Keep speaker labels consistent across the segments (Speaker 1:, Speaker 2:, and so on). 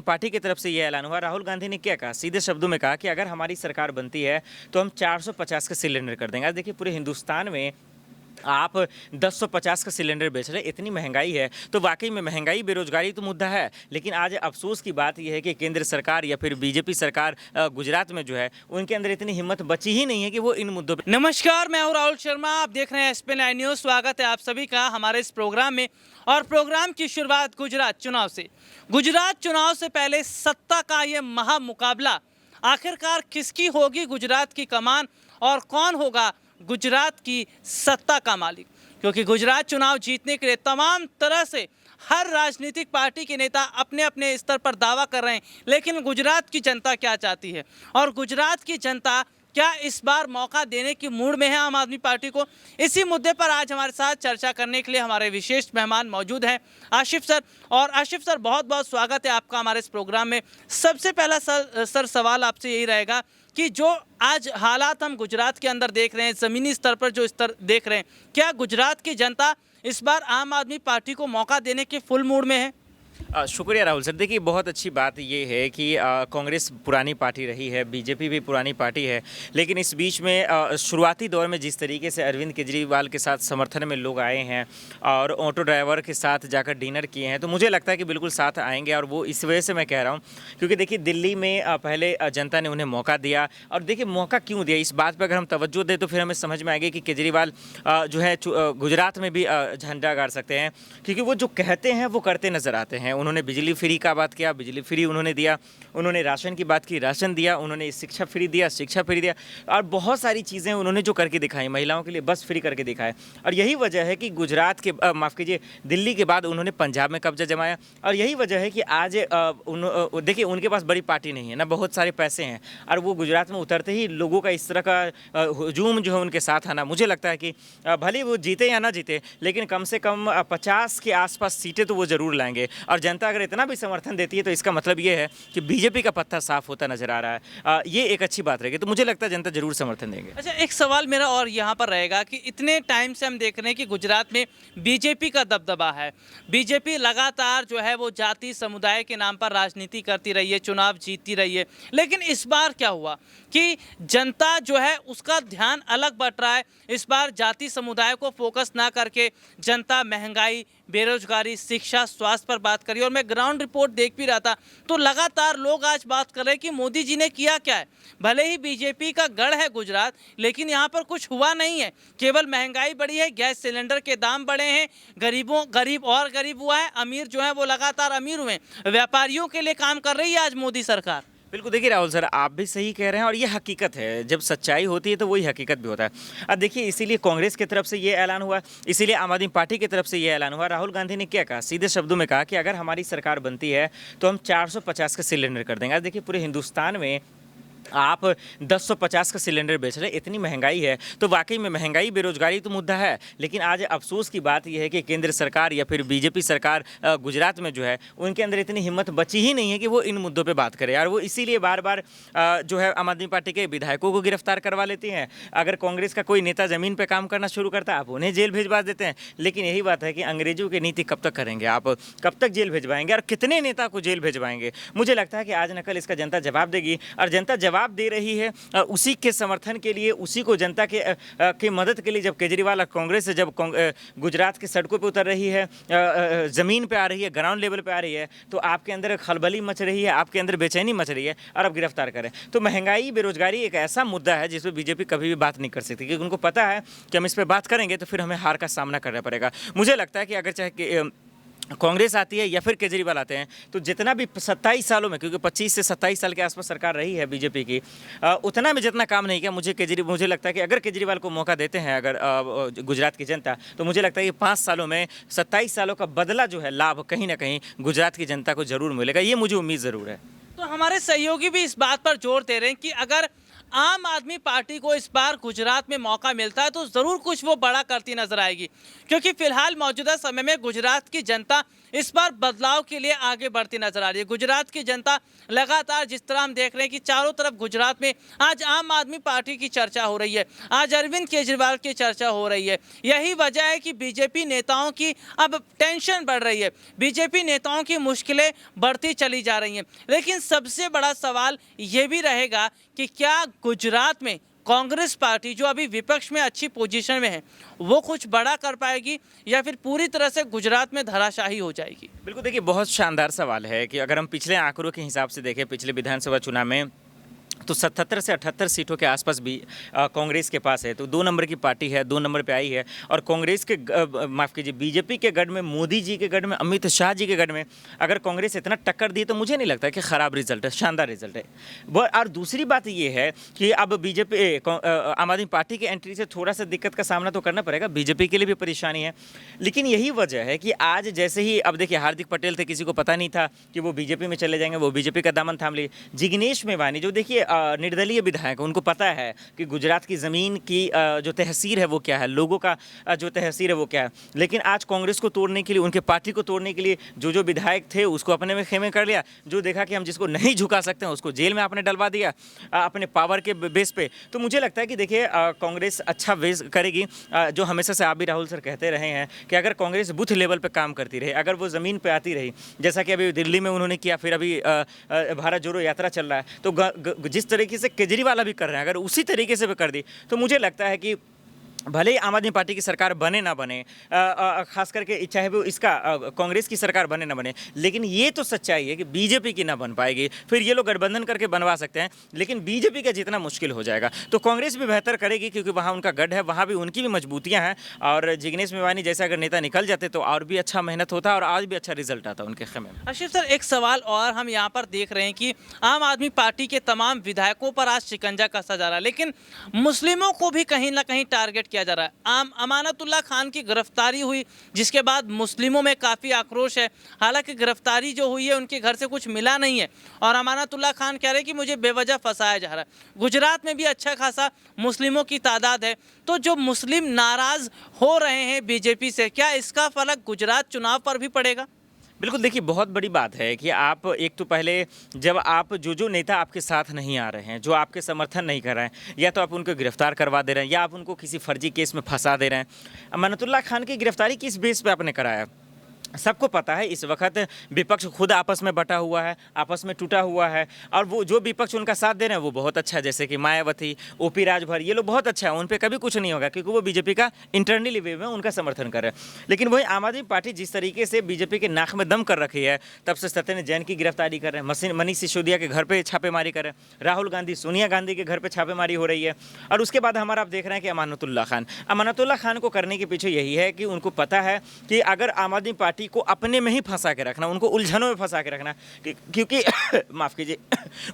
Speaker 1: Party की तरफ से ये ऐलान हुआ। राहुल गांधी ने क्या कहा, सीधे शब्दों में कहा कि अगर हमारी सरकार बनती है तो हम 450 का सिलेंडर कर देंगे। आज देखिए पूरे हिंदुस्तान में आप 1050 का सिलेंडर बेच रहे हैं, इतनी महंगाई है। तो वाकई में महंगाई बेरोजगारी तो मुद्दा है, लेकिन आज अफसोस की बात यह है कि केंद्र सरकार या फिर बीजेपी सरकार गुजरात में जो है उनके अंदर इतनी हिम्मत बची ही नहीं है कि वो इन मुद्दों पर।
Speaker 2: नमस्कार, मैं हूं राहुल शर्मा। आप देख रहे हैं SPN न्यूज़। स्वागत है आप सभी का हमारे इस प्रोग्राम में। और प्रोग्राम की शुरुआत गुजरात चुनाव से। गुजरात चुनाव से पहले सत्ता का ये महामुकाबला आखिरकार किसकी होगी गुजरात की कमान, और कौन होगा गुजरात की सत्ता का मालिक। क्योंकि गुजरात चुनाव जीतने के लिए तमाम तरह से हर राजनीतिक पार्टी के नेता अपने अपने स्तर पर दावा कर रहे हैं, लेकिन गुजरात की जनता क्या चाहती है और गुजरात की जनता क्या इस बार मौका देने की मूड में है आम आदमी पार्टी को। इसी मुद्दे पर आज हमारे साथ चर्चा करने के लिए हमारे विशेष मेहमान मौजूद हैं, आशिफ सर। और आशिफ सर, बहुत बहुत स्वागत है आपका हमारे इस प्रोग्राम में। सबसे पहला सर सवाल आपसे यही रहेगा कि जो आज हालात हम गुजरात के अंदर देख रहे हैं, ज़मीनी स्तर पर जो स्तर देख रहे हैं, क्या गुजरात की जनता इस बार आम आदमी पार्टी को मौका देने के फुल मूड में है?
Speaker 1: शुक्रिया राहुल सर। देखिए बहुत अच्छी बात ये है कि कांग्रेस पुरानी पार्टी रही है, बीजेपी भी पुरानी पार्टी है, लेकिन इस बीच में शुरुआती दौर में जिस तरीके से अरविंद केजरीवाल के साथ समर्थन में लोग आए हैं और ऑटो ड्राइवर के साथ जाकर डिनर किए हैं, तो मुझे लगता है कि बिल्कुल साथ आएंगे। और वो इस वजह से मैं कह रहा हूँ क्योंकि देखिए दिल्ली में पहले जनता ने उन्हें मौका दिया, और देखिए मौका क्यों दिया इस बात पर अगर हम तवज्जो दें तो फिर हमें समझ में आएगा कि केजरीवाल जो है गुजरात में भी झंडा गाड़ सकते हैं, क्योंकि वो जो कहते हैं वो करते नजर आते हैं। उन्होंने बिजली फ्री का बात किया, बिजली फ्री उन्होंने दिया। उन्होंने राशन की बात की, राशन दिया। उन्होंने शिक्षा फ्री दिया, शिक्षा फ्री दिया। और बहुत सारी चीज़ें उन्होंने जो करके दिखाई, महिलाओं के लिए बस फ्री करके दिखाया। और यही वजह है कि गुजरात के माफ़ कीजिए दिल्ली के बाद उन्होंने पंजाब में कब्जा जमाया। और यही वजह है कि आज देखिए उनके पास बड़ी पार्टी नहीं है ना, बहुत सारे पैसे हैं, और वो गुजरात में उतरते ही लोगों का इस तरह का हजूम जो है उनके साथ आना, मुझे लगता है कि भले वो जीते या ना जीते, लेकिन कम से कम 50 के आसपास सीटें तो वो ज़रूर लाएंगे। और जनता अगर इतना भी समर्थन देती है तो इसका मतलब ये है कि बीजेपी का पत्ता साफ होता नजर आ रहा है। ये एक अच्छी बात रहेगी, तो मुझे लगता है जनता जरूर समर्थन देंगे।
Speaker 2: अच्छा, एक सवाल मेरा और यहाँ पर रहेगा कि इतने टाइम से हम देख रहे हैं कि गुजरात में बीजेपी का दबदबा है। बीजेपी लगातार जो है वो जाति समुदाय के नाम पर राजनीति करती रही है, चुनाव जीतती रही है, लेकिन इस बार क्या हुआ कि जनता जो है उसका ध्यान अलग बट रहा है। इस बार जाति समुदाय को फोकस ना करके जनता महंगाई, बेरोजगारी, शिक्षा, स्वास्थ्य पर बात करी। और मैं ग्राउंड रिपोर्ट देख भी रहा था तो लगातार लोग आज बात कर रहे हैं कि मोदी जी ने किया क्या है। भले ही बीजेपी का गढ़ है गुजरात, लेकिन यहाँ पर कुछ हुआ नहीं है। केवल महंगाई बढ़ी है, गैस सिलेंडर के दाम बढ़े हैं, गरीब और गरीब हुआ है, अमीर जो है वो लगातार अमीर हुए। व्यापारियों के लिए काम कर रही है आज मोदी सरकार।
Speaker 1: बिल्कुल, देखिए राहुल सर, आप भी सही कह रहे हैं और ये हकीकत है। जब सच्चाई होती है तो वही हकीकत भी होता है। अब देखिए इसीलिए कांग्रेस की तरफ से ये ऐलान हुआ, इसीलिए आम आदमी पार्टी की तरफ से ये ऐलान हुआ। राहुल गांधी ने क्या कहा, सीधे शब्दों में कहा कि अगर हमारी सरकार बनती है तो हम 450 का सिलेंडर कर देंगे। आज देखिए पूरे हिंदुस्तान में आप 1050 का सिलेंडर बेच रहे हैं, इतनी महंगाई है। तो वाकई में महंगाई बेरोजगारी तो मुद्दा है, लेकिन आज अफसोस की बात यह है कि केंद्र सरकार या फिर बीजेपी सरकार गुजरात में जो है उनके अंदर इतनी हिम्मत बची ही नहीं है कि वो इन मुद्दों पे बात करे। और वो इसीलिए बार बार जो है आम आदमी पार्टी के विधायकों को गिरफ्तार करवा लेती हैं। अगर कांग्रेस का कोई नेता ज़मीन पर काम करना शुरू करता है आप उन्हें जेल भेजवा देते हैं। लेकिन यही बात है कि अंग्रेजों की नीति कब तक करेंगे, आप कब तक जेल भेजवाएंगे और कितने नेता को जेल भेजवाएंगे। मुझे लगता है कि आज न कल इसका जनता जवाब देगी, और जनता जवाब दे रही है उसी के समर्थन के लिए, उसी को जनता के मदद के लिए। जब केजरीवाल और कांग्रेस जब गुजरात की सड़कों पे उतर रही है, ज़मीन पे आ रही है, ग्राउंड लेवल पे आ रही है, तो आपके अंदर खलबली मच रही है, आपके अंदर बेचैनी मच रही है, और अब गिरफ्तार करें। तो महंगाई बेरोजगारी एक ऐसा मुद्दा है जिस पर बीजेपी कभी भी बात नहीं कर सकती, क्योंकि उनको पता है कि हम इस पर बात करेंगे तो फिर हमें हार का सामना करना पड़ेगा। मुझे लगता है कि अगर चाहे कांग्रेस आती है या फिर केजरीवाल आते हैं तो जितना भी 27 सालों में, क्योंकि 25 से 27 साल के आसपास सरकार रही है बीजेपी की, उतना में जितना काम नहीं किया, मुझे लगता है कि अगर केजरीवाल को मौका देते हैं अगर गुजरात की जनता, तो मुझे लगता है कि 5 सालों में 27 सालों का बदला जो है लाभ कहीं ना कहीं गुजरात की जनता को जरूर मिलेगा। ये मुझे उम्मीद ज़रूर है।
Speaker 2: तो हमारे सहयोगी भी इस बात पर जोर दे रहे हैं कि अगर आम आदमी पार्टी को इस बार गुजरात में मौका मिलता है तो ज़रूर कुछ वो बड़ा करती नजर आएगी, क्योंकि फिलहाल मौजूदा समय में गुजरात की जनता इस बार बदलाव के लिए आगे बढ़ती नजर आ रही है। गुजरात की जनता लगातार, जिस तरह हम देख रहे हैं कि चारों तरफ गुजरात में आज आम आदमी पार्टी की चर्चा हो रही है, आज अरविंद केजरीवाल की चर्चा हो रही है। यही वजह है कि बीजेपी नेताओं की अब टेंशन बढ़ रही है, बीजेपी नेताओं की मुश्किलें बढ़ती चली जा रही हैं। लेकिन सबसे बड़ा सवाल ये भी रहेगा कि क्या गुजरात में कांग्रेस पार्टी, जो अभी विपक्ष में अच्छी पोजीशन में है, वो कुछ बड़ा कर पाएगी या फिर पूरी तरह से गुजरात में धराशाही हो जाएगी?
Speaker 1: बिल्कुल, देखिए बहुत शानदार सवाल है कि अगर हम पिछले आंकड़ों के हिसाब से देखें, पिछले विधानसभा चुनाव में तो 77 से 78 सीटों के आसपास भी कांग्रेस के पास है। तो 2 नंबर की पार्टी है, 2 नंबर पे आई है। और कांग्रेस के माफ़ कीजिए, बीजेपी के गढ़ में, मोदी जी के गढ़ में, अमित शाह जी के गढ़ में अगर कांग्रेस इतना टक्कर दी तो मुझे नहीं लगता कि ख़राब रिजल्ट है, शानदार रिजल्ट है। और दूसरी बात ये है कि अब बीजेपी आम आदमी पार्टी की एंट्री से थोड़ा सा दिक्कत का सामना तो करना पड़ेगा, बीजेपी के लिए भी परेशानी है। लेकिन यही वजह है कि आज जैसे ही, अब देखिए हार्दिक पटेल थे, किसी को पता नहीं था कि वो बीजेपी में चले जाएंगे, वो बीजेपी का दामन थाम लिए। जिग्नेश मेवानी जो देखिए निर्दलीय विधायक, उनको पता है कि गुजरात की ज़मीन की जो तहसीर है वो क्या है, लोगों का जो तहसीर है वो क्या है। लेकिन आज कांग्रेस को तोड़ने के लिए, उनके पार्टी को तोड़ने के लिए जो विधायक थे उसको अपने में खेमे कर लिया। जो देखा कि हम जिसको नहीं झुका सकते हैं उसको जेल में आपने डलवा दिया अपने पावर के बेस पे। तो मुझे लगता है कि देखिए कांग्रेस अच्छा बेस करेगी। जो हमेशा से आप भी राहुल सर कहते रहे हैं कि अगर कांग्रेस बूथ लेवल पर काम करती रही, अगर वो ज़मीन पर आती रही, जैसा कि अभी दिल्ली में उन्होंने किया, फिर अभी भारत जोड़ो यात्रा चल रहा है, तो जिस तरीके से केजरीवाल अभी कर रहे हैं, अगर उसी तरीके से भी कर दी तो मुझे लगता है कि भले ही आम आदमी पार्टी की सरकार बने ना बने, खास करके चाहे वो इसका कांग्रेस की सरकार बने ना बने, लेकिन ये तो सच्चाई है कि बीजेपी की ना बन पाएगी। फिर ये लोग गठबंधन करके बनवा सकते हैं, लेकिन बीजेपी का जितना मुश्किल हो जाएगा। तो कांग्रेस भी बेहतर करेगी क्योंकि वहाँ उनका गढ़ है, वहाँ भी उनकी भी मजबूतियाँ हैं। और जिग्नेश मेवानी जैसे अगर नेता निकल जाते तो और भी अच्छा मेहनत होता और आज भी अच्छा रिजल्ट आता उनके खेमे में।
Speaker 2: आशीष सर, एक सवाल और हम यहाँ पर देख रहे हैं कि आम आदमी पार्टी के तमाम विधायकों पर आज शिकंजा कसा जा रहा है, लेकिन मुस्लिमों को भी कहीं ना कहीं टारगेट किया जा रहा है। अमानतुल्लाह खान की गिरफ्तारी हुई, जिसके बाद मुस्लिमों में काफ़ी आक्रोश है। हालांकि गिरफ्तारी जो हुई है उनके घर से कुछ मिला नहीं है और अमानतुल्लाह खान कह रहे हैं कि मुझे बेवजह फंसाया जा रहा है। गुजरात में भी अच्छा खासा मुस्लिमों की तादाद है, तो जो मुस्लिम नाराज़ हो रहे हैं बीजेपी से, क्या इसका फर्क गुजरात चुनाव पर भी पड़ेगा?
Speaker 1: बिल्कुल, देखिए बहुत बड़ी बात है कि आप एक तो पहले जब आप जो नेता आपके साथ नहीं आ रहे हैं, जो आपके समर्थन नहीं कर रहे हैं, या तो आप उनको गिरफ्तार करवा दे रहे हैं या आप उनको किसी फर्जी केस में फंसा दे रहे हैं। अमानतुल्लाह खान की गिरफ्तारी किस बेस पे आपने कराया? सबको पता है इस वक्त विपक्ष खुद आपस में बटा हुआ है, आपस में टूटा हुआ है। और वो जो विपक्ष उनका साथ दे रहे हैं वो बहुत अच्छा है, जैसे कि मायावती, ओपी राजभर, ये लोग बहुत अच्छा है, उन पर कभी कुछ नहीं होगा क्योंकि वो बीजेपी का इंटरनली वे में उनका समर्थन कर रहे हैं। लेकिन वही आम आदमी पार्टी जिस तरीके से बीजेपी के नाक में दम कर रखी है, तब से सत्येंद्र जैन की गिरफ्तारी कर रहे हैं, मनीष सिसोदिया के घर पर छापेमारी कर रहे हैं, राहुल गांधी, सोनिया गांधी के घर पर छापेमारी हो रही है। और उसके बाद हमारा आप देख रहे हैं कि अमानतुल्लाह खान को करने के पीछे यही है कि उनको पता है कि अगर आम आदमी पार्टी को अपने में ही फंसा के रखना, उनको उलझनों में फंसा के रखना, क्योंकि माफ़ कीजिए,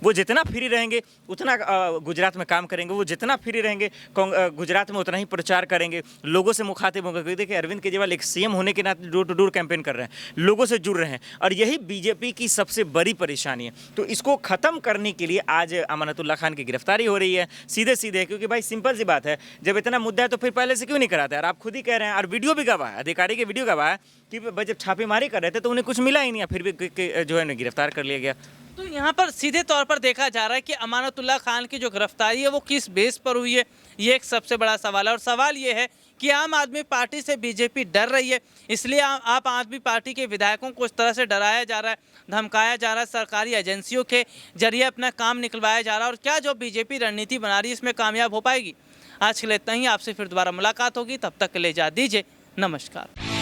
Speaker 1: वो जितना फ्री रहेंगे उतना गुजरात में काम करेंगे, वो जितना फ्री रहेंगे गुजरात में उतना ही प्रचार करेंगे, लोगों से मुखातिब होंगे। क्योंकि देखिए अरविंद केजरीवाल एक सीएम होने के नाते डोर टू डोर कैंपेन कर रहे हैं, लोगों से जुड़ रहे हैं, और यही बीजेपी की सबसे बड़ी परेशानी है। तो इसको ख़त्म करने के लिए आज अमानतुल्लाह खान की गिरफ्तारी हो रही है, सीधे सीधे। क्योंकि भाई सिंपल सी बात है, जब इतना मुद्दा है तो फिर पहले से क्यों नहीं कराते? और आप खुद ही कह रहे हैं, और वीडियो भी गवाह है, अधिकारी के वीडियो गवाह है कि जब छापेमारी कर रहे थे तो उन्हें कुछ मिला ही नहीं, फिर भी जो है गिरफ्तार कर लिया गया।
Speaker 2: तो यहाँ पर सीधे तौर पर देखा जा रहा है कि अमानतुल्लाह खान की जो गिरफ्तारी है वो किस बेस पर हुई है, ये एक सबसे बड़ा सवाल है। और सवाल ये है कि आम आदमी पार्टी से बीजेपी डर रही है, इसलिए आप आदमी पार्टी के विधायकों को इस तरह से डराया जा रहा है, धमकाया जा रहा है, सरकारी एजेंसियों के जरिए अपना काम निकलवाया जा रहा है। और क्या जो बीजेपी रणनीति बना रही है इसमें कामयाब हो पाएगी? आज के लिए इतना ही, आपसे फिर दोबारा मुलाकात होगी, तब तक के लिए इजाज़त दीजिए, नमस्कार।